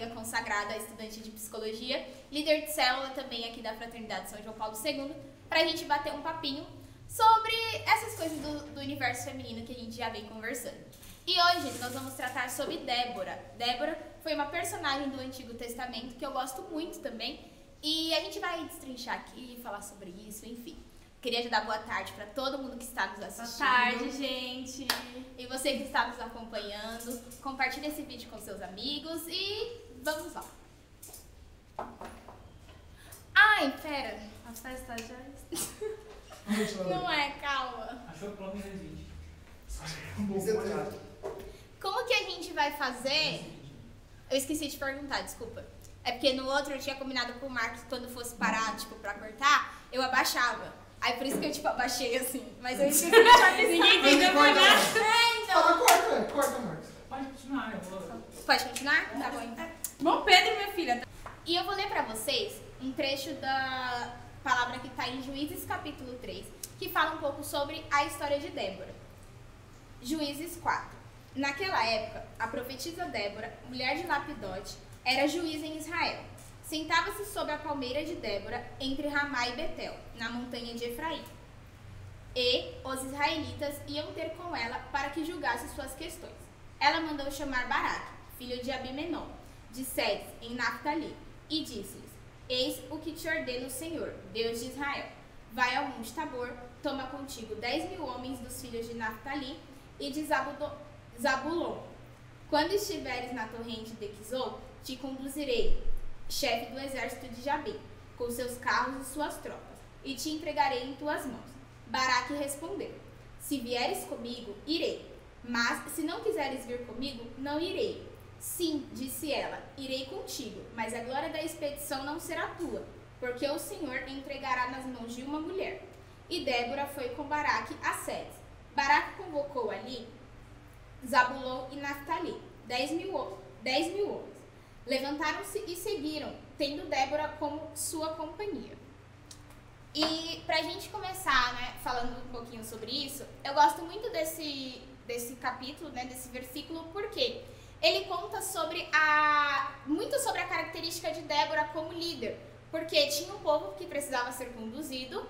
leiga consagrada, estudante de psicologia, líder de célula também aqui da Fraternidade São João Paulo II, pra gente bater um papinho sobre essas coisas do universo feminino que a gente já vem conversando. E hoje nós vamos tratar sobre Débora. Débora foi uma personagem do Antigo Testamento que eu gosto muito também, e a gente vai destrinchar aqui, falar sobre isso, enfim. Queria já dar boa tarde para todo mundo que está nos assistindo. Boa tarde, gente! E você que está nos acompanhando, compartilhe esse vídeo com seus amigos e vamos lá. Ai, pera. A festa já... Não é, calma. Achou o plano reside. Como que a gente vai fazer? Eu esqueci de perguntar, desculpa. É porque no outro eu tinha combinado com o Marcos que quando fosse parar, tipo, pra cortar, eu abaixava. Aí por isso que eu, tipo, abaixei assim. Mas eu esqueci de avisar. Ninguém entendeu por nada. Então. Corta, Marcos. Pode continuar, eu vou. Pode continuar? Tá bom, então. Bom Pedro, minha filha. E eu vou ler pra vocês um trecho da palavra que tá em Juízes capítulo 3, que fala um pouco sobre a história de Débora. Juízes 4. Naquela época, a profetisa Débora, mulher de Lapidote, era juíza em Israel. Sentava-se sob a palmeira de Débora, entre Ramá e Betel, na montanha de Efraim. E os israelitas iam ter com ela para que julgasse suas questões. Ela mandou chamar Baraque, filho de Abimenó, de Sedes, em Naftali, e disse-lhes: Eis o que te ordena o Senhor, Deus de Israel. Vai ao monte Tabor, toma contigo 10.000 homens dos filhos de Naftali e de Zabulon. Quando estiveres na torrente de Quizou, te conduzirei, chefe do exército de Jabim, com seus carros e suas tropas, e te entregarei em tuas mãos. Baraque respondeu: Se vieres comigo, irei, mas se não quiseres vir comigo, não irei. Sim, disse ela, irei contigo, mas a glória da expedição não será tua, porque o Senhor entregará nas mãos de uma mulher. E Débora foi com Baraque a Sedes. Baraque convocou ali Zabulon e Naftali, 10.000 homens. Levantaram-se e seguiram, tendo Débora como sua companhia. E pra gente começar, né, falando um pouquinho sobre isso, eu gosto muito desse capítulo, né, desse versículo, porque ele conta muito sobre a característica de Débora como líder, porque tinha um povo que precisava ser conduzido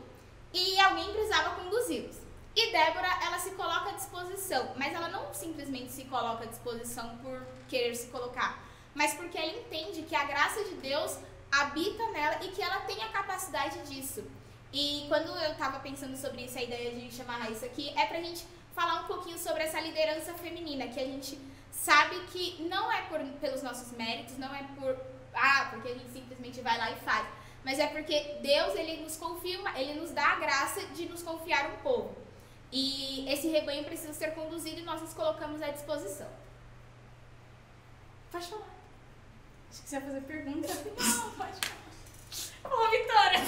e alguém precisava conduzi-los. E Débora, ela se coloca à disposição, mas ela não simplesmente se coloca à disposição por querer se colocar, mas porque ela entende que a graça de Deus habita nela e que ela tem a capacidade disso. E quando eu tava pensando sobre isso, a ideia de chamar a Raíssa aqui é pra gente falar um pouquinho sobre essa liderança feminina, que a gente sabe que não é pelos nossos méritos, não é porque a gente simplesmente vai lá e faz, mas é porque Deus, ele nos confirma, ele nos dá a graça de nos confiar um povo. E esse rebanho precisa ser conduzido e nós nos colocamos à disposição. Pode falar. Acho que você vai fazer pergunta. Não, pode falar. Ô, Vitória!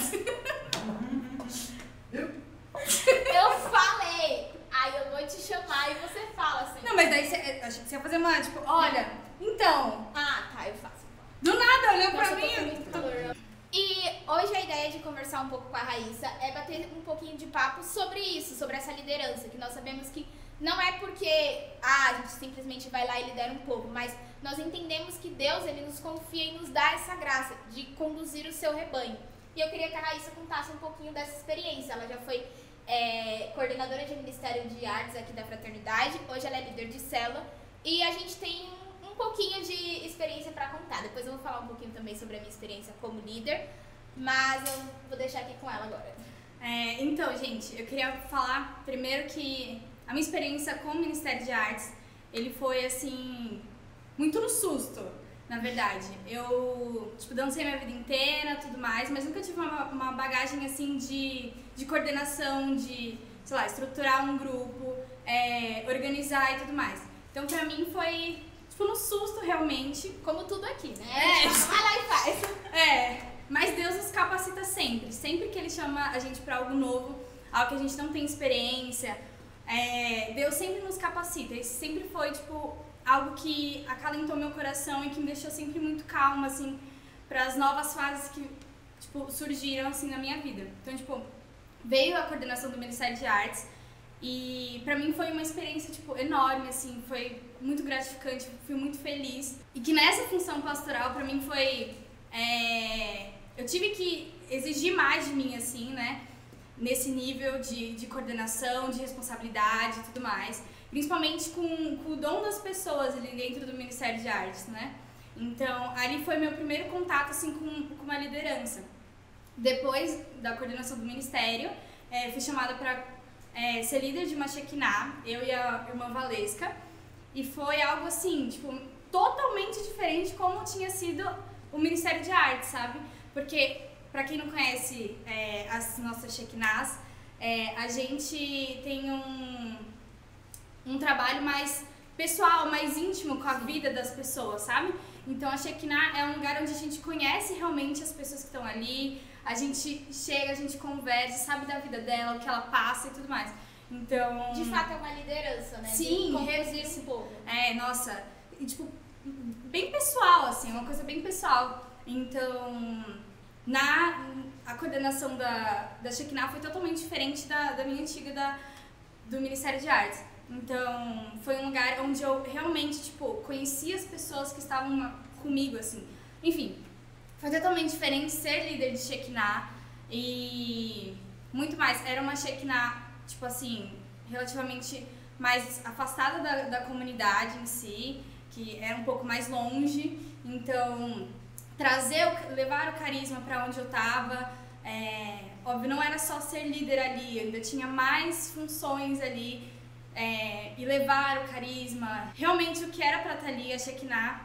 Eu falei. Aí eu vou te chamar e você fala assim. Não, mas daí achei que você ia fazer uma, tipo, olha, então... Ah, tá, eu faço. Do nada, olhou pra Nossa, eu tô com mim. muito calor. E hoje a ideia de conversar um pouco com a Raíssa é bater um pouquinho de papo sobre isso, sobre essa liderança, que nós sabemos que não é porque a gente simplesmente vai lá e lidera um povo, mas nós entendemos que Deus, ele nos confia e nos dá essa graça de conduzir o seu rebanho. E eu queria que a Raíssa contasse um pouquinho dessa experiência. Ela já foi coordenadora de Ministério de Artes aqui da Fraternidade, hoje ela é líder de célula e a gente tem um pouquinho de experiência para contar. Depois eu vou falar um pouquinho também sobre a minha experiência como líder, mas eu vou deixar aqui com ela agora. Então, gente, eu queria falar primeiro que a minha experiência com o Ministério de Artes, ele foi, assim, muito no susto, na verdade. Eu, dancei minha vida inteira, tudo mais, mas nunca tive uma bagagem, assim, de coordenação, de, sei lá, estruturar um grupo, organizar e tudo mais. Então, pra mim, foi, no susto, realmente. Como tudo aqui, né? Vai lá e faz. Mas Deus nos capacita sempre. Sempre que Ele chama a gente pra algo novo, algo que a gente não tem experiência, Deus sempre nos capacita. Isso sempre foi, algo que acalentou meu coração e que me deixou sempre muito calma, assim, para as novas fases que, surgiram, assim, na minha vida. Então, veio a coordenação do Ministério de Artes E pra mim foi uma experiência, tipo, enorme, assim, foi muito gratificante, fui muito feliz. E que nessa função pastoral, pra mim foi... eu tive que exigir mais de mim, assim, né? Nesse nível de coordenação, de responsabilidade e tudo mais. Principalmente com o dom das pessoas ali dentro do Ministério de Artes, né? Então, ali foi meu primeiro contato, assim, com uma liderança. Depois da coordenação do Ministério, fui chamada para ser líder de uma Shekinah, eu e a irmã Valesca. E foi algo, assim, tipo, totalmente diferente como tinha sido o Ministério de Artes, sabe? Porque, para quem não conhece as nossas Shekinahs, a gente tem um trabalho mais pessoal, mais íntimo com a vida das pessoas, sabe? Então a Shekinah é um lugar onde a gente conhece realmente as pessoas que estão ali, a gente chega, a gente conversa, sabe da vida dela, o que ela passa e tudo mais. Então... De fato é uma liderança, né? Sim, de conduzir um povo. Nossa, e, tipo, bem pessoal, assim, uma coisa bem pessoal. Então, a coordenação da Shekinah foi totalmente diferente da minha antiga do Ministério de Artes. Então, foi um lugar onde eu realmente, tipo, conhecia as pessoas que estavam comigo, assim. Enfim, foi totalmente diferente ser líder de Shekinah e muito mais. Era uma Shekinah, tipo assim, relativamente mais afastada da comunidade em si, que era um pouco mais longe. Então, levar o carisma para onde eu tava, óbvio, não era só ser líder ali, ainda tinha mais funções ali. E levar o carisma, realmente o que era pra estar ali, a Shekinah.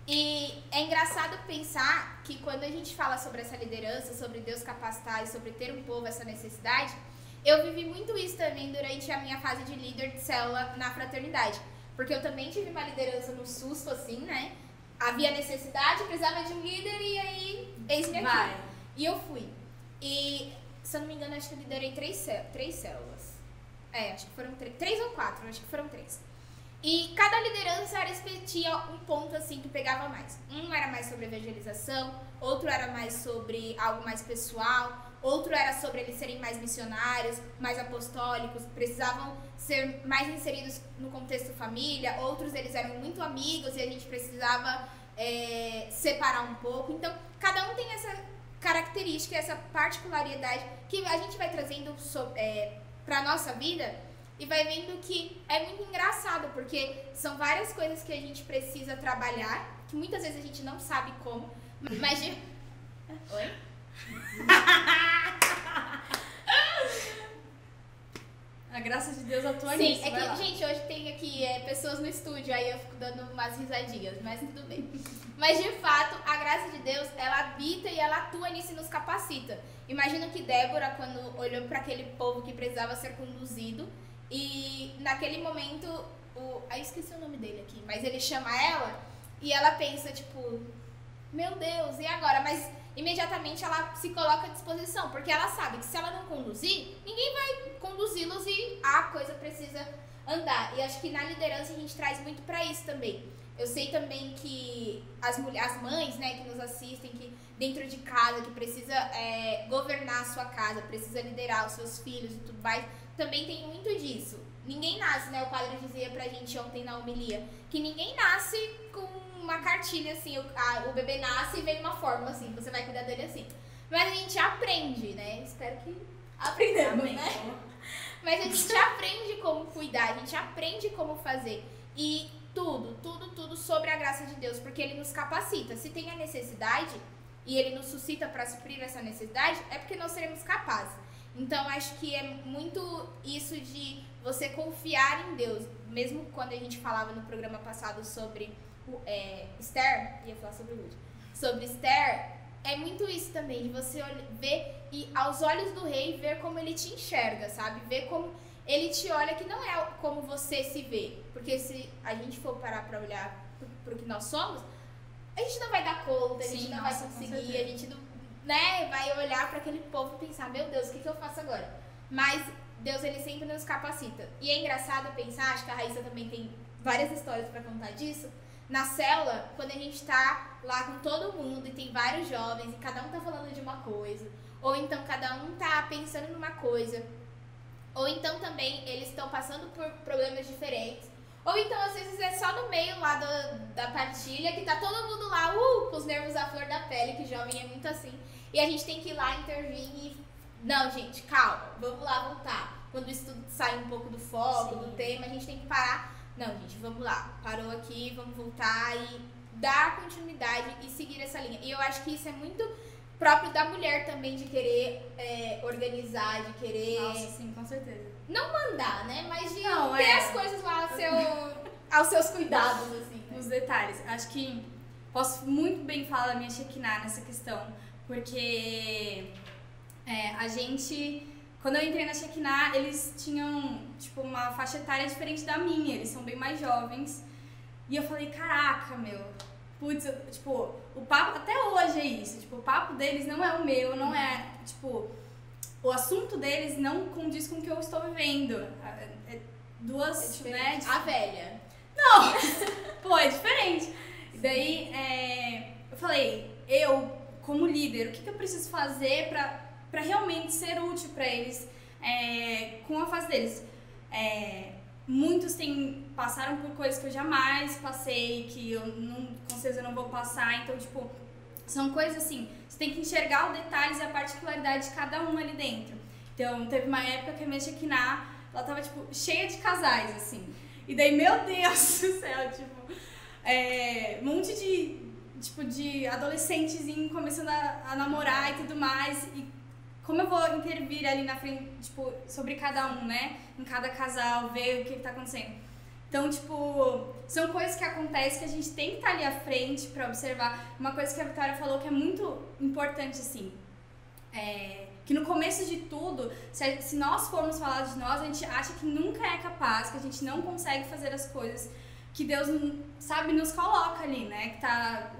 E é engraçado pensar que quando a gente fala sobre essa liderança, sobre Deus capacitar e sobre ter um povo, essa necessidade, eu vivi muito isso também durante a minha fase de líder de célula na fraternidade. Porque eu também tive uma liderança no susto, assim, né? Havia necessidade, precisava de um líder e aí, eis-me aqui. E eu fui. E, se eu não me engano, acho que eu liderei três células. Acho que foram 3 ou 4, acho que foram 3. E cada liderança tinha um ponto assim que pegava mais. Um era mais sobre evangelização, outro era mais sobre algo mais pessoal, outro era sobre eles serem mais missionários, mais apostólicos, precisavam ser mais inseridos no contexto família, outros eles eram muito amigos e a gente precisava separar um pouco. Então, cada um tem essa característica, essa particularidade que a gente vai trazendo pra nossa vida e vai vendo que é muito engraçado, porque são várias coisas que a gente precisa trabalhar, que muitas vezes a gente não sabe como, mas Oi? A graça de Deus atua Sim, nisso. é que, gente, hoje tem aqui pessoas no estúdio, aí eu fico dando umas risadinhas, mas tudo bem. Mas, de fato, a graça de Deus, ela habita e ela atua nisso e nos capacita. Imagino que Débora, quando olhou para aquele povo que precisava ser conduzido, e naquele momento, eu esqueci o nome dele aqui, mas ele chama ela, e ela pensa, tipo, meu Deus, e agora? Mas imediatamente ela se coloca à disposição, porque ela sabe que se ela não conduzir, ninguém vai conduzi-los e a coisa precisa andar. E acho que na liderança a gente traz muito pra isso também. Eu sei também que as mães, né, que nos assistem, que dentro de casa, que precisa governar a sua casa, precisa liderar os seus filhos e tudo mais, também tem muito disso. Ninguém nasce, né, o padre dizia pra gente ontem na homilia, que ninguém nasce com uma cartilha assim, o bebê nasce e vem uma forma assim, você vai cuidar dele assim. Mas a gente aprende, né? Espero que aprendamos, né? Mas a gente aprende como cuidar, a gente aprende como fazer. E tudo sobre a graça de Deus, porque Ele nos capacita. Se tem a necessidade e Ele nos suscita para suprir essa necessidade, é porque nós seremos capazes. Então, acho que é muito isso de você confiar em Deus. Mesmo quando a gente falava no programa passado sobre Esther, ia falar sobre o Lúcio, sobre Esther, é muito isso também, de você ver e aos olhos do rei, ver como ele te enxerga, sabe? Ver como ele te olha, que não é como você se vê. Porque se a gente for parar pra olhar pro que nós somos, a gente não vai dar conta, a gente não vai conseguir, a gente não, né, vai olhar para aquele povo e pensar, meu Deus, o que eu faço agora? Mas Deus, ele sempre nos capacita. E é engraçado pensar, acho que a Raíssa também tem várias histórias para contar disso. Na célula, quando a gente tá lá com todo mundo e tem vários jovens e cada um tá falando de uma coisa, ou então cada um tá pensando numa coisa, Ou então também eles estão passando por problemas diferentes. Ou então às vezes é só no meio lá da partilha que tá todo mundo lá, com os nervos à flor da pele, que jovem é muito assim. E a gente tem que ir lá intervir e... Não, gente, calma, vamos lá voltar. Quando o estudo sai um pouco do foco, do tema, a gente tem que parar. Não, gente, vamos lá. Parou aqui, vamos voltar e dar continuidade e seguir essa linha. E eu acho que isso é muito próprio da mulher também, de querer organizar, de querer... Nossa, sim, com certeza. Não mandar, né? Mas de Não, ter as coisas lá aos seus cuidados, assim. Né? Nos detalhes. Acho que posso muito bem falar da minha Shekinah nessa questão, porque a gente... Quando eu entrei na Shekinah, eles tinham, tipo, uma faixa etária diferente da minha, eles são bem mais jovens. E eu falei, caraca, meu, putz, tipo, o papo, até hoje é isso, tipo, o papo deles não é o meu, não é, tipo, o assunto deles não condiz com o que eu estou vivendo. Duas, né? A velha. Não, pô, é diferente. E daí, eu falei, como líder, o que eu preciso fazer pra realmente ser útil pra eles com a fase deles? Muitos passaram por coisas que eu jamais passei, que eu com certeza não vou passar, então, tipo, são coisas assim, você tem que enxergar os detalhes e a particularidade de cada um ali dentro. Então, teve uma época que a minha Shekinah, ela tava, tipo, cheia de casais, assim. E daí, meu Deus do céu, tipo, um monte de adolescentezinho começando a namorar e tudo mais. E como eu vou intervir ali na frente, tipo, sobre cada um, né? Em cada casal, ver o que tá acontecendo. Então, tipo, são coisas que acontecem que a gente tem que estar ali à frente pra observar. Uma coisa que a Vitória falou que é muito importante, assim, que no começo de tudo, se nós formos falar de nós, a gente acha que nunca é capaz, que a gente não consegue fazer as coisas que Deus, sabe, nos coloca ali, né?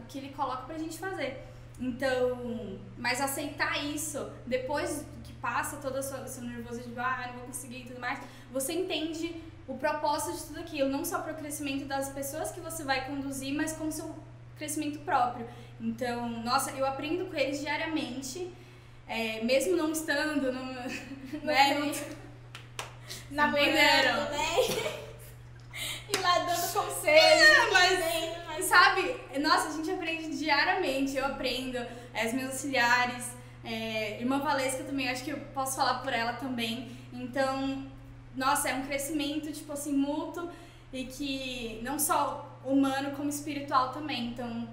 O que Ele coloca pra gente fazer. Então, mas aceitar isso, depois que passa todo o seu nervoso de não vou conseguir e tudo mais, você entende o propósito de tudo aquilo, não só para o crescimento das pessoas que você vai conduzir, mas com o seu crescimento próprio. Então, nossa, eu aprendo com eles diariamente, mesmo não estando namorando, né? E lá dando conselhos, mas sabe, nossa, a gente aprende diariamente, eu aprendo, as minhas auxiliares, irmã Valesca também, acho que eu posso falar por ela também, então, nossa, é um crescimento, tipo assim, mútuo, e que não só humano, como espiritual também, então,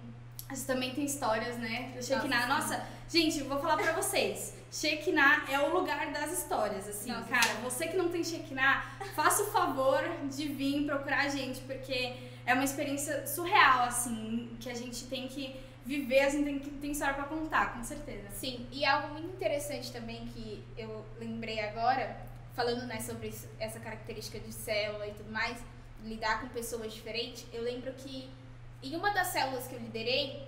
a gente também tem histórias, né, do Shekinah, nossa, gente, eu vou falar pra vocês, Shekinah é o lugar das histórias, assim, nossa, cara, você que não tem Shekinah, faça o favor de vir procurar a gente, porque é uma experiência surreal, assim, que a gente tem que viver, a gente tem história pra contar, com certeza. Sim, e algo muito interessante também que eu lembrei agora, falando, né, sobre essa característica de célula e tudo mais, lidar com pessoas diferentes, eu lembro que em uma das células que eu liderei,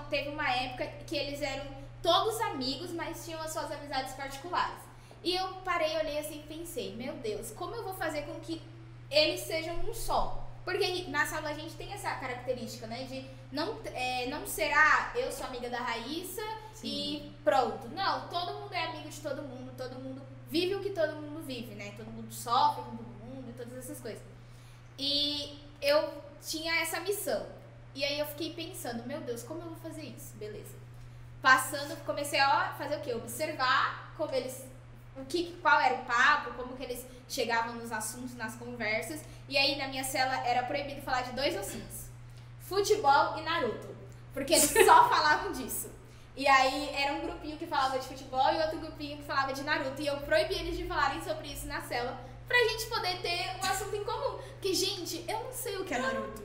teve uma época que eles eram todos amigos, mas tinham as suas amizades particulares. E eu parei, olhei assim e pensei, meu Deus, como eu vou fazer com que eles sejam um só? Porque na sala a gente tem essa característica, né, de não ser, eu sou amiga da Raíssa. Sim. E pronto. Não, todo mundo é amigo de todo mundo vive o que todo mundo vive, né, todo mundo sofre com todo mundo e todas essas coisas. E eu tinha essa missão. E aí eu fiquei pensando, meu Deus, como eu vou fazer isso? Beleza. Comecei a fazer o quê? Observar como eles, qual era o papo, como que eles chegavam nos assuntos, nas conversas. E aí na minha cela era proibido falar de 2 assuntos: futebol e Naruto. Porque eles só falavam disso. E aí era um grupinho que falava de futebol e outro grupinho que falava de Naruto. E eu proibi eles de falarem sobre isso na cela, pra gente poder ter um assunto em comum. Porque, gente, eu não sei o que é Naruto.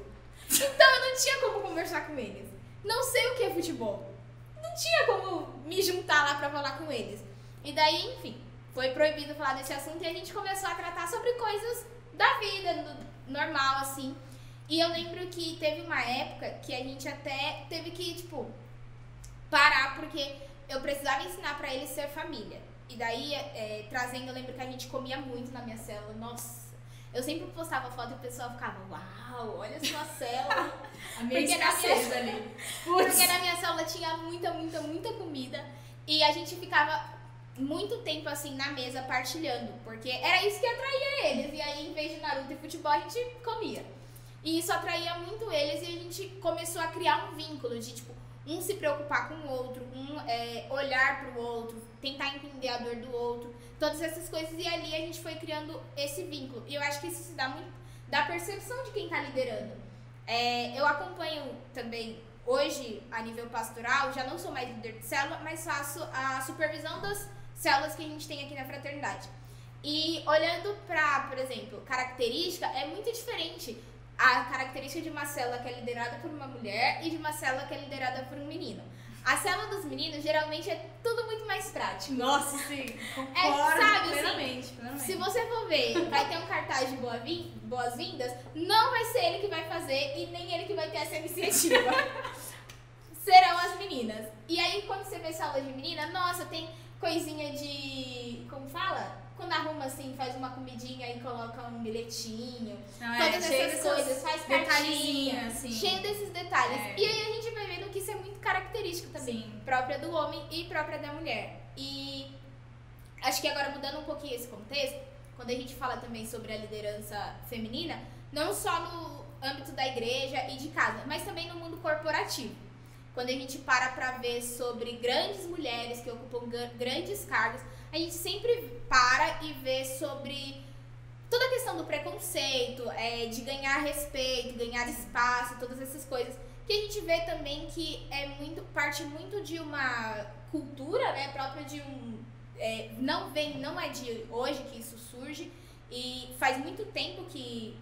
Então eu não tinha como conversar com eles. Não sei o que é futebol. Não tinha como me juntar lá pra falar com eles. E daí, enfim, foi proibido falar desse assunto e a gente começou a tratar sobre coisas da vida, normal, assim. E eu lembro que teve uma época que a gente até teve que, tipo, parar, porque eu precisava ensinar pra eles ser família. E daí, eu lembro que a gente comia muito na minha célula. Nossa, eu sempre postava foto e o pessoal ficava, uau, olha a sua célula. A minha escassez ali. Porque na minha célula tinha muita comida. E a gente ficava muito tempo assim na mesa partilhando, porque era isso que atraía eles. E aí, em vez de Naruto e futebol, a gente comia. E isso atraía muito eles e a gente começou a criar um vínculo de tipo, um se preocupar com o outro, olhar pro outro, tentar entender a dor do outro, todas essas coisas. E ali a gente foi criando esse vínculo. E eu acho que isso se dá muito da percepção de quem tá liderando. Eu acompanho também, hoje, a nível pastoral, já não sou mais líder de célula, mas faço a supervisão das células que a gente tem aqui na fraternidade. E olhando pra, por exemplo, característica, é muito diferente a característica de uma célula que é liderada por uma mulher e de uma célula que é liderada por um menino. A célula dos meninos, geralmente, é tudo muito mais prático. Nossa, sim, concordo sabe, plenamente, assim, plenamente. Se você for ver, vai ter um cartaz de boas-vindas, não vai ser ele que vai fazer e nem ele que vai ter essa iniciativa. Serão as meninas. E aí, quando você vê célula de menina, nossa, tem coisinha de... Como fala? Quando arruma assim, faz uma comidinha e coloca um bilhetinho. Não, todas essas coisas, faz cartinha, assim. cheio desses detalhes. E aí a gente vai vendo que isso é muito característico também. Sim. Própria do homem e própria da mulher. E acho que agora mudando um pouquinho esse contexto, quando a gente fala também sobre a liderança feminina, não só no âmbito da igreja e de casa, mas também no mundo corporativo. Quando a gente para ver sobre grandes mulheres que ocupam grandes cargos, a gente sempre para e vê sobre toda a questão do preconceito, de ganhar respeito, ganhar espaço, todas essas coisas. Que a gente vê também que parte muito de uma cultura, né, própria de um... não é de hoje que isso surge, e faz muito tempo que,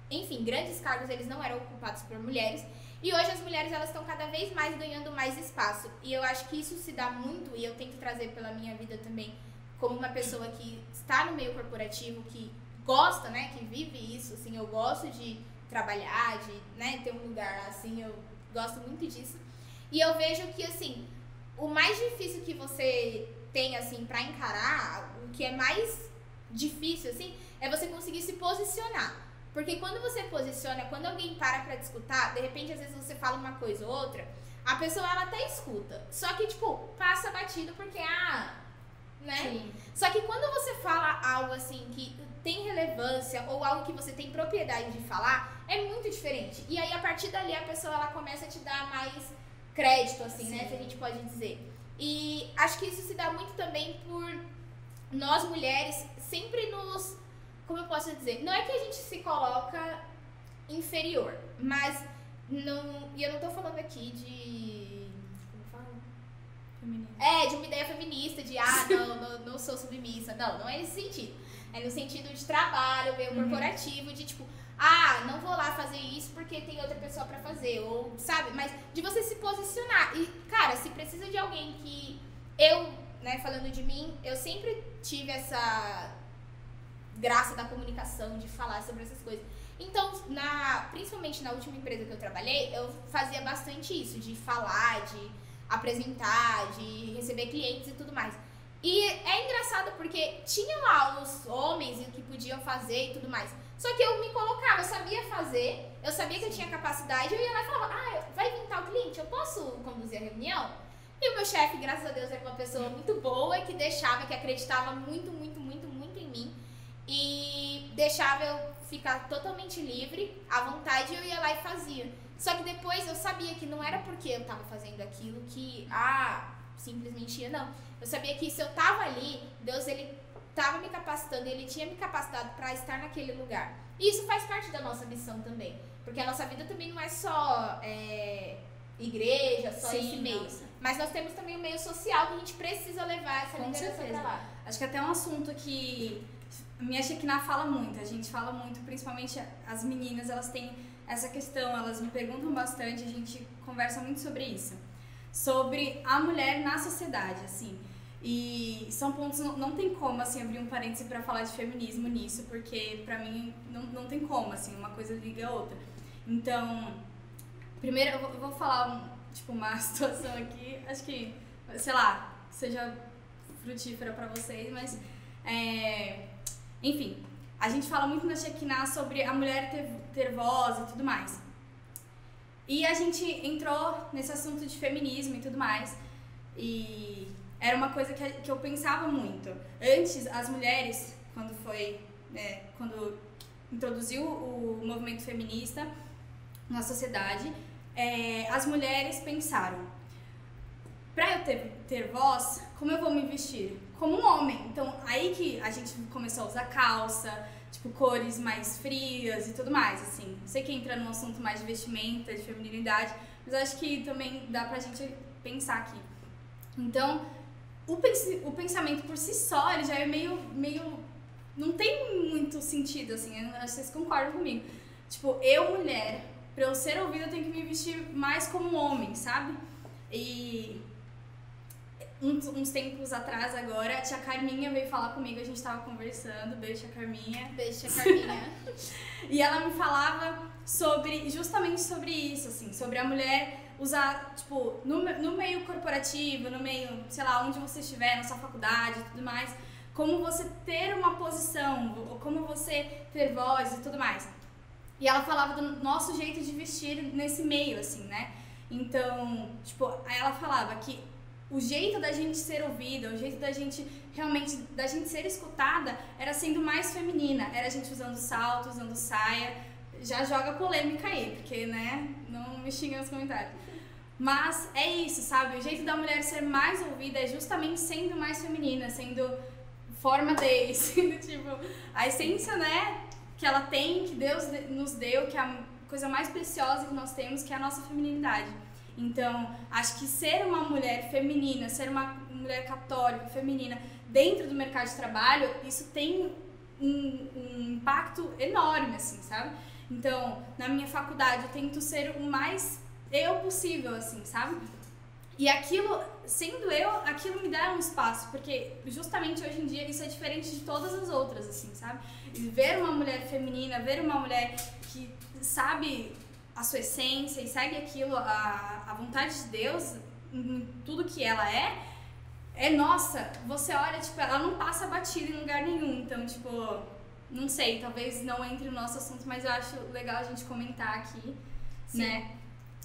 enfim, grandes cargos eles não eram ocupados por mulheres. E hoje as mulheres elas estão cada vez mais ganhando mais espaço. E eu acho que isso se dá muito, e eu tento trazer pela minha vida também, como uma pessoa que está no meio corporativo, que gosta, né, que vive isso, assim, eu gosto de trabalhar, de, né, ter um lugar assim, eu gosto muito disso. E eu vejo que, assim, o mais difícil que você tem, assim, pra encarar, o que é mais difícil, assim, é você conseguir se posicionar. Porque quando você posiciona, quando alguém para pra discutir, de repente, às vezes você fala uma coisa ou outra, a pessoa, ela até escuta. Só que, tipo, passa batido porque, né? Sim. Só que quando você fala algo, assim, que tem relevância ou algo que você tem propriedade de falar, é muito diferente. E aí, a partir dali, a pessoa, ela começa a te dar mais crédito, assim, né? Se a gente pode dizer. E acho que isso se dá muito também por nós, mulheres, sempre nos... Como eu posso dizer? Não é que a gente se coloca inferior, mas não, e eu não tô falando aqui de... Como fala? Feminina. De uma ideia feminista, de não sou submissa. Não é nesse sentido. É no sentido de trabalho, meio corporativo, de tipo, não vou lá fazer isso porque tem outra pessoa pra fazer, ou, sabe? Mas de você se posicionar. E, cara, se precisa de alguém que eu, né, falando de mim, eu sempre tive essa graça da comunicação, de falar sobre essas coisas. Então, principalmente na última empresa que eu trabalhei, eu fazia bastante isso, de falar, de apresentar, de receber clientes e tudo mais. E é engraçado porque tinha lá os homens e o que podiam fazer e tudo mais. Só que eu me colocava, eu sabia fazer, eu sabia que eu tinha capacidade, eu ia lá e falava, vai vir tal cliente, eu posso conduzir a reunião? E o meu chefe, graças a Deus, era uma pessoa muito boa, que deixava, que acreditava muito, muito, muito, muito em mim. E deixava eu ficar totalmente livre, à vontade, e eu ia lá e fazia. Só que depois eu sabia que não era porque eu tava fazendo aquilo que, simplesmente ia, não. Eu sabia que se eu tava ali, Deus, ele tava me capacitando, ele tinha me capacitado pra estar naquele lugar. E isso faz parte da nossa missão também. Porque a nossa vida também não é só igreja, só esse meio. Nossa. Mas nós temos também o meio social que a gente precisa levar essa liderança pra lá. Acho que até é um assunto que minha Shekinah fala muito, a gente fala muito, principalmente as meninas, elas têm essa questão, elas me perguntam bastante, a gente conversa muito sobre isso. Sobre a mulher na sociedade, assim. E são pontos, não tem como, assim, abrir um parêntese pra falar de feminismo nisso, porque pra mim não tem como, assim, uma coisa liga a outra. Então, primeiro eu vou falar, uma situação aqui, acho que, sei lá, seja frutífera pra vocês, mas, enfim, a gente fala muito na Shekinah sobre a mulher ter voz e tudo mais. E a gente entrou nesse assunto de feminismo e tudo mais. E era uma coisa que eu pensava muito. Antes, as mulheres, quando introduziu o movimento feminista na sociedade, as mulheres pensaram, pra eu ter voz, como eu vou me vestir? Como um homem. Então, aí que a gente começou a usar calça, tipo, cores mais frias e tudo mais, assim. Não sei que entra num assunto mais de vestimenta, de feminilidade, mas acho que também dá pra gente pensar aqui. Então, o pensamento por si só, ele já é meio não tem muito sentido, assim, acho que vocês concordam comigo. Tipo, eu, mulher, pra eu ser ouvida, eu tenho que me vestir mais como um homem, sabe? E uns tempos atrás agora, a tia Carminha veio falar comigo, a gente tava conversando, beijo, tia Carminha. Beijo, tia Carminha. E ela me falava justamente sobre isso, assim, sobre a mulher usar, tipo, no meio corporativo, no meio, sei lá, onde você estiver, na sua faculdade e tudo mais, como você ter uma posição, como você ter voz e tudo mais. E ela falava do nosso jeito de vestir nesse meio, assim, né? Então, tipo, aí ela falava que o jeito da gente ser ouvida, o jeito da gente realmente, da gente ser escutada, era sendo mais feminina. Era a gente usando salto, usando saia. Já joga polêmica aí, porque, né, não me xinga nos comentários. Mas é isso, sabe? O jeito da mulher ser mais ouvida é justamente sendo mais feminina, sendo forma de, sendo, tipo, a essência, né, que ela tem, que Deus nos deu, que é a coisa mais preciosa que nós temos, que é a nossa feminilidade. Então, acho que ser uma mulher feminina, ser uma mulher católica, feminina, dentro do mercado de trabalho, isso tem um impacto enorme, assim, sabe? Então, na minha faculdade, eu tento ser o mais eu possível, assim, sabe? E aquilo, sendo eu, aquilo me dá um espaço, porque justamente hoje em dia isso é diferente de todas as outras, assim, sabe? E ver uma mulher feminina, ver uma mulher que sabe a sua essência e segue aquilo, a vontade de Deus, em tudo que ela nossa, você olha, tipo, ela não passa batida em lugar nenhum, então, tipo, não sei, talvez não entre no nosso assunto, mas eu acho legal a gente comentar aqui, Sim. né?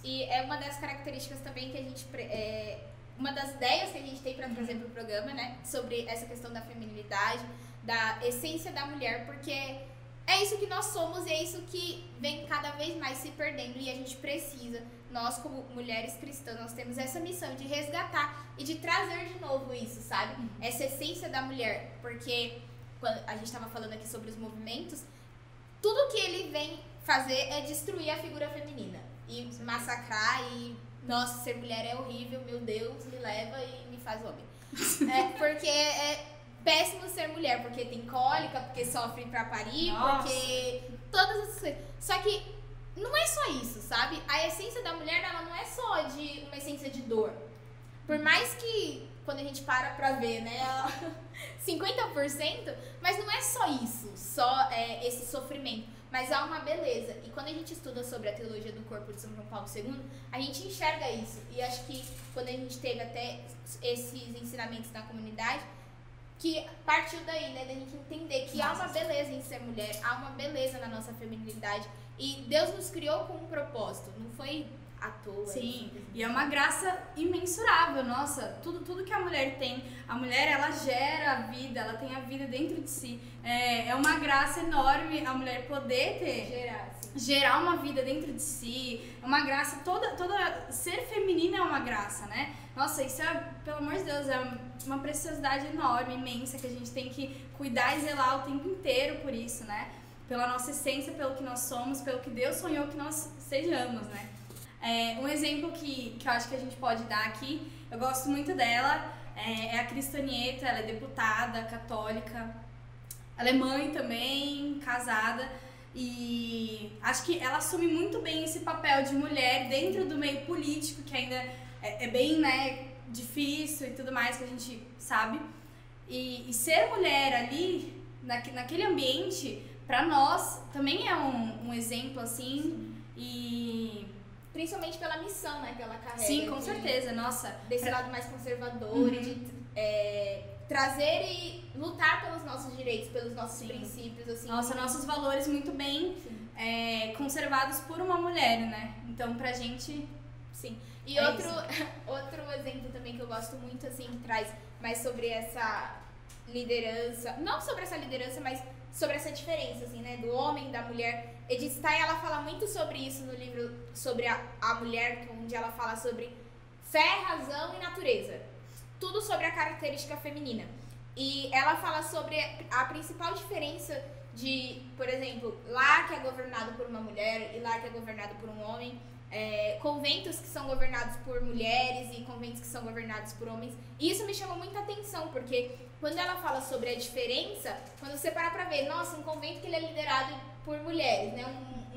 E é uma das características também que a gente... uma das ideias que a gente tem para trazer para o programa, né? Sobre essa questão da feminilidade, da essência da mulher, porque é isso que nós somos e é isso que vem cada vez mais se perdendo e a gente precisa, nós como mulheres cristãs, nós temos essa missão de resgatar e de trazer de novo isso, sabe? Essa essência da mulher, porque quando a gente estava falando aqui sobre os movimentos, tudo que ele vem fazer é destruir a figura feminina e massacrar e, nossa, ser mulher é horrível, meu Deus, me leva e me faz homem. Porque é péssimo ser mulher, porque tem cólica, porque sofre pra parir, Nossa. porque todas essas coisas. Só que não é só isso, sabe? A essência da mulher, ela não é só de uma essência de dor. Por mais que, quando a gente para pra ver, né, 50%, mas não é só isso, só esse sofrimento. Mas há uma beleza. E quando a gente estuda sobre a teologia do corpo de São João Paulo II, a gente enxerga isso. E acho que quando a gente teve até esses ensinamentos na comunidade, que partiu daí, né, da gente entender que há uma beleza em ser mulher, há uma beleza na nossa feminilidade. E Deus nos criou com um propósito, não foi à toa. Sim, e é uma graça imensurável, nossa, tudo que a mulher tem, a mulher, ela gera a vida, ela tem a vida dentro de si, é uma graça enorme a mulher poder gerar uma vida dentro de si, é uma graça, ser feminina é uma graça, né? Nossa, isso pelo amor de Deus, é uma preciosidade enorme, imensa, que a gente tem que cuidar e zelar o tempo inteiro por isso, né? Pela nossa essência, pelo que nós somos, pelo que Deus sonhou que nós sejamos, né? Um exemplo que eu acho que a gente pode dar aqui, eu gosto muito dela, é a Cris Tonietto, ela é deputada católica, ela é mãe também, casada, e acho que ela assume muito bem esse papel de mulher dentro do meio político, que ainda é bem, né, difícil e tudo mais, que a gente sabe, e ser mulher ali, naquele ambiente, pra nós, também é um exemplo, assim, e... Principalmente pela missão, né, que ela carrega. Sim, com certeza, nossa. Desse lado mais conservador e de trazer e lutar pelos nossos direitos, pelos nossos princípios, assim. Nossa, nossos valores muito bem conservados por uma mulher, né? Então, pra gente... Sim. E outro exemplo também que eu gosto muito, assim, que traz mais sobre essa liderança, não sobre essa liderança, mas sobre essa diferença, assim, né, do homem e da mulher. Edith Stein, ela fala muito sobre isso no livro sobre a mulher, onde ela fala sobre fé, razão e natureza. Tudo sobre a característica feminina. E ela fala sobre a principal diferença de, por exemplo, lá que é governado por uma mulher e lá que é governado por um homem, conventos que são governados por mulheres e conventos que são governados por homens. E isso me chamou muita atenção, porque quando ela fala sobre a diferença, quando você para pra ver, nossa, um convento que ele é liderado por mulheres, né,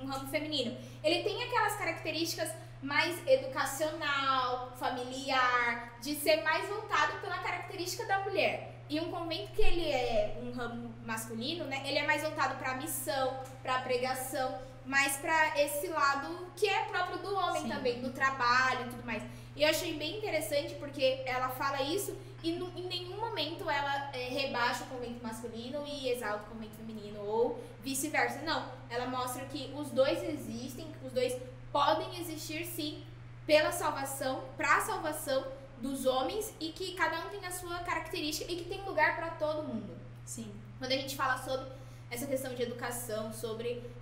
um ramo feminino, ele tem aquelas características mais educacional, familiar, de ser mais voltado pela característica da mulher. E um convento que ele é um ramo masculino, né, ele é mais voltado para a missão, para a pregação, mais para esse lado que é próprio do homem. Sim. Também, do trabalho e tudo mais. E eu achei bem interessante porque ela fala isso e em nenhum momento ela rebaixa o convento masculino e exalta o convento feminino ou vice-versa. Não, ela mostra que os dois existem, que os dois podem existir sim pela salvação, para a salvação dos homens e que cada um tem a sua característica e que tem lugar para todo mundo. Sim. Quando a gente fala sobre essa questão de educação, sobre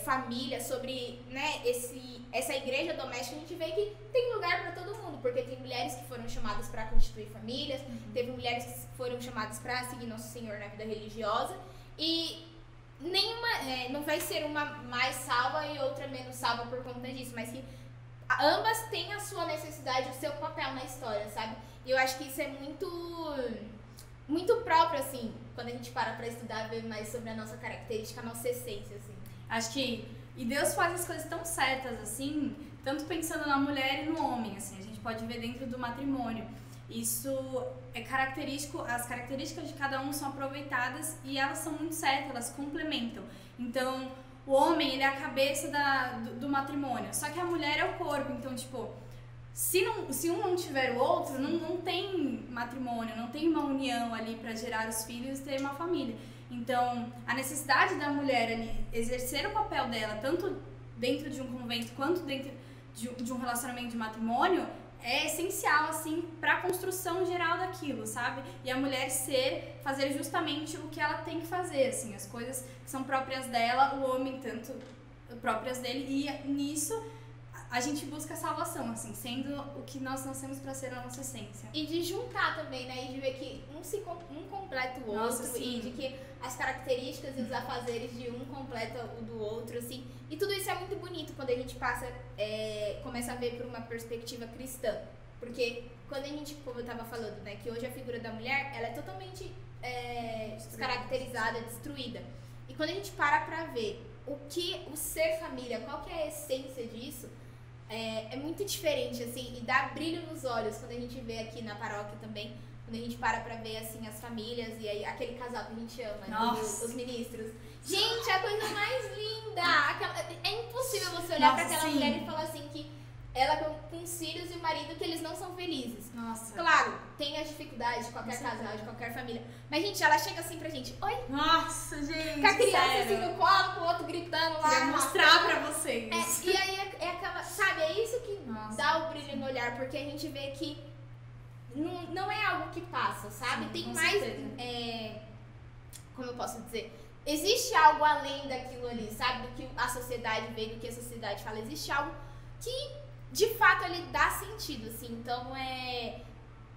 família, sobre, né, essa igreja doméstica, a gente vê que tem lugar para todo mundo, porque tem mulheres que foram chamadas para constituir famílias, teve mulheres que foram chamadas para seguir Nosso Senhor na vida religiosa e nenhuma, não vai ser uma mais salva e outra menos salva por conta disso, mas que ambas têm a sua necessidade, o seu papel na história, sabe? E eu acho que isso é muito próprio, assim, quando a gente para pra estudar, ver mais sobre a nossa característica, a nossa essência, assim. Acho que... E Deus faz as coisas tão certas, assim, tanto pensando na mulher e no homem, assim. A gente pode ver dentro do matrimônio. Isso é característico, as características de cada um são aproveitadas e elas são muito certas, elas complementam. Então, o homem, ele é a cabeça do matrimônio, só que a mulher é o corpo. Então, tipo, se um não tiver o outro, não tem matrimônio, não tem uma união ali para gerar os filhos e ter uma família. Então, a necessidade da mulher ali exercer o papel dela, tanto dentro de um convento quanto dentro de um relacionamento de matrimônio, é essencial, assim, para a construção geral daquilo, sabe? E a mulher fazer justamente o que ela tem que fazer, assim, as coisas que são próprias dela, o homem tanto próprias dele, e nisso a gente busca a salvação, assim, sendo o que nós nascemos para ser a nossa essência. E de juntar também, né? E de ver que um completa o outro. Nossa, e de que as características e os afazeres de um completa o do outro, assim. E tudo isso é muito bonito quando a gente começa a ver por uma perspectiva cristã. Porque quando a gente, como eu tava falando, né? Que hoje a figura da mulher, ela é totalmente descaracterizada, destruída. E quando a gente pra ver o ser família, qual que é a essência disso, é muito diferente, assim, e dá brilho nos olhos quando a gente vê aqui na paróquia também, quando a gente pra ver, assim, as famílias e aí aquele casal que a gente ama, os ministros. Gente, a coisa mais linda! É impossível você olhar pra aquela mulher e falar assim que ela com os filhos e o marido que eles não são felizes. Nossa. Claro, tem as dificuldades de qualquer casal, de qualquer família. Mas, gente, ela chega assim pra gente, oi? Nossa, gente, com a criança sério? assim no colo, com o outro gritando lá. Queria mostrar pra vocês. E aí é aquela, sabe, é isso que dá o brilho no olhar, porque a gente vê que não é algo que passa, sabe? Sim, tem com mais, como eu posso dizer, existe algo além daquilo ali, sabe? Do que a sociedade vê, do que a sociedade fala. Existe algo que de fato ele dá sentido, assim. Então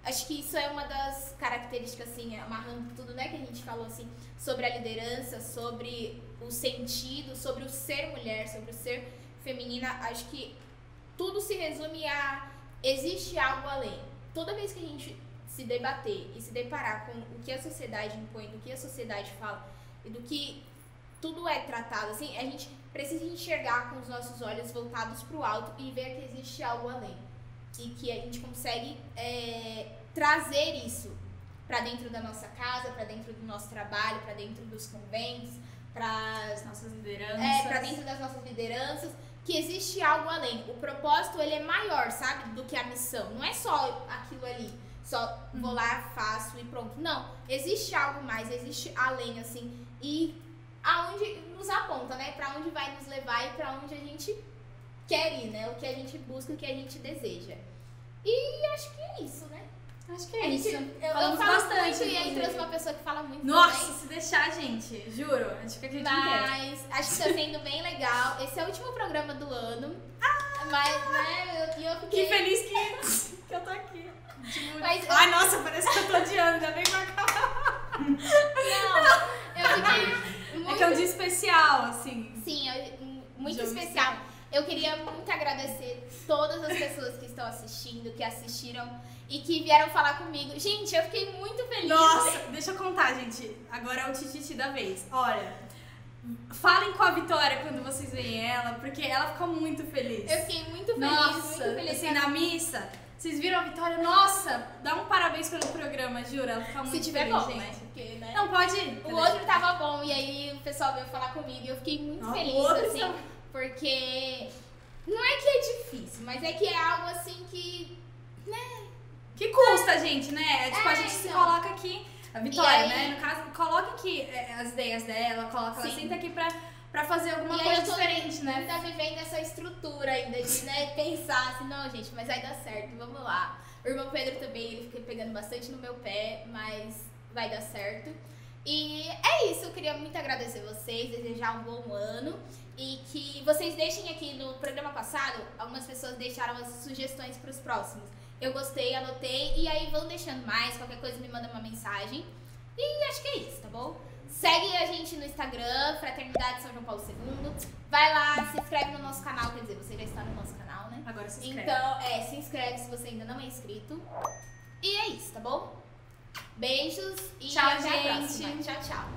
acho que isso é uma das características, assim, amarrando tudo, né, que a gente falou, assim, sobre a liderança, sobre o sentido, sobre o ser mulher, sobre o ser feminina. Acho que tudo se resume a existe algo além. Toda vez que a gente se debater e se deparar com o que a sociedade impõe, do que a sociedade fala e do que tudo é tratado, assim, a gente precisa enxergar com os nossos olhos voltados para o alto e ver que existe algo além. E que a gente consegue trazer isso para dentro da nossa casa, para dentro do nosso trabalho, para dentro dos conventos, para as nossas lideranças. Para dentro das nossas lideranças, que existe algo além. O propósito, ele é maior, sabe, do que a missão. Não é só aquilo ali, só vou lá, faço e pronto. Não, existe algo mais, existe além, assim, e aonde nos aponta, né? Pra onde vai nos levar e pra onde a gente quer ir, né? O que a gente busca, o que a gente deseja. E acho que é isso, né? Acho que é A gente, isso. eu Falamos falo bastante, muito e aí inclusive. trouxe uma pessoa que fala muito Nossa, também. se deixar, gente, juro, a gente fica aqui o dia inteiro. Mas acho que tá sendo bem legal. Esse é o último programa do ano. Mas, né, eu fiquei... Que feliz que eu tô aqui. Mas Ai, nossa, parece que eu tô odiando, ainda bem que vai acabar. Não, eu fiquei muito... É que é um dia especial, assim. Sim, muito Jogo especial. Eu queria muito agradecer todas as pessoas que estão assistindo, que assistiram e que vieram falar comigo. Gente, eu fiquei muito feliz. Nossa, deixa eu contar, gente. Agora é o tititi da vez. Olha, falem com a Vitória quando vocês veem ela, porque ela ficou muito feliz. Eu fiquei muito feliz, Nossa, muito feliz. assim, na missa, vocês viram a Vitória? Nossa, dá um parabéns pelo programa, jura? Ela fica muito Se tiver feliz, bom, gente. né? Porque, né? Não, pode ir. O outro tava bom e aí o pessoal veio falar comigo e eu fiquei muito Não, o feliz, outro assim, tá- porque não é que é difícil, mas é que é algo assim que, Que custa, gente, né? Tipo, a É, gente se então. coloca aqui, a Vitória, E aí- né? No caso, coloca aqui as ideias dela, coloca, ela Sim. senta aqui pra fazer alguma e aí coisa eu tô diferente, né? ainda vivendo essa estrutura ainda de, né, pensar assim, não, gente, mas vai dar certo, vamos lá. O irmão Pedro também, ele fica pegando bastante no meu pé, mas vai dar certo. E é isso, eu queria muito agradecer vocês, desejar um bom ano e que vocês deixem aqui no programa passado, algumas pessoas deixaram as sugestões para os próximos. Eu gostei, anotei e aí vão deixando mais, qualquer coisa me manda uma mensagem. E acho que é isso, tá bom? Segue a gente no Instagram, Fraternidade São João Paulo II. Vai lá, se inscreve no nosso canal, quer dizer, você já está no nosso canal, né? Agora se inscreve. Então, se inscreve se você ainda não é inscrito. E é isso, tá bom? Beijos e Tchau, até a gente. próxima. Tchau, tchau.